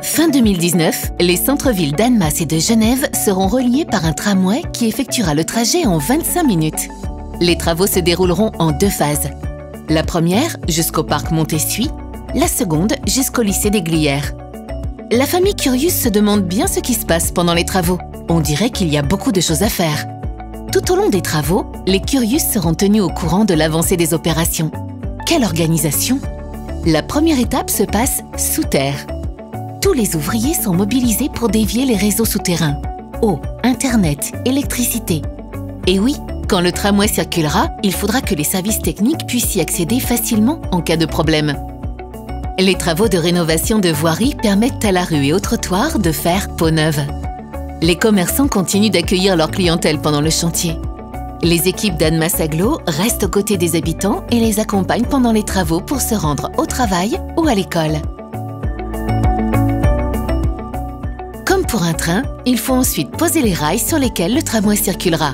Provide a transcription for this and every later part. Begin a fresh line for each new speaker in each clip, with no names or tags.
Fin 2019, les centres-villes d'Annemasse et de Genève seront reliés par un tramway qui effectuera le trajet en 25 minutes. Les travaux se dérouleront en 2 phases. La première jusqu'au parc Montessuie, la seconde jusqu'au lycée des Glières. La famille Curius se demande bien ce qui se passe pendant les travaux. On dirait qu'il y a beaucoup de choses à faire. Tout au long des travaux, les Curius seront tenus au courant de l'avancée des opérations. Quelle organisation! La première étape se passe sous terre. Tous les ouvriers sont mobilisés pour dévier les réseaux souterrains. Eau, Internet, électricité. Et oui, quand le tramway circulera, il faudra que les services techniques puissent y accéder facilement en cas de problème. Les travaux de rénovation de voirie permettent à la rue et au trottoir de faire peau neuve. Les commerçants continuent d'accueillir leur clientèle pendant le chantier. Les équipes d'Annemasse Agglo restent aux côtés des habitants et les accompagnent pendant les travaux pour se rendre au travail ou à l'école. Comme pour un train, il faut ensuite poser les rails sur lesquels le tramway circulera.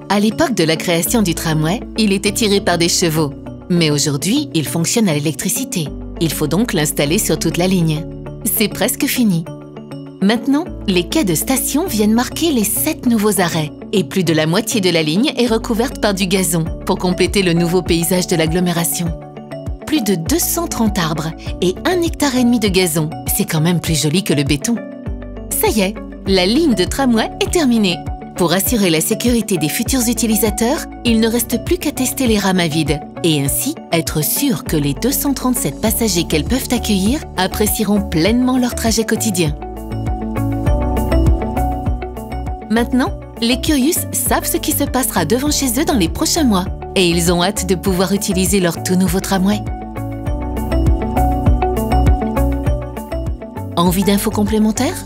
À l'époque de la création du tramway, il était tiré par des chevaux. Mais aujourd'hui, il fonctionne à l'électricité. Il faut donc l'installer sur toute la ligne. C'est presque fini. Maintenant, les quais de station viennent marquer les 7 nouveaux arrêts. Et plus de la moitié de la ligne est recouverte par du gazon pour compléter le nouveau paysage de l'agglomération. Plus de 230 arbres et 1,5 hectare de gazon. C'est quand même plus joli que le béton. Ça y est, la ligne de tramway est terminée. Pour assurer la sécurité des futurs utilisateurs, il ne reste plus qu'à tester les rames à vide et ainsi être sûr que les 237 passagers qu'elles peuvent accueillir apprécieront pleinement leur trajet quotidien. Maintenant, les Curius savent ce qui se passera devant chez eux dans les prochains mois et ils ont hâte de pouvoir utiliser leur tout nouveau tramway. Envie d'infos complémentaires ?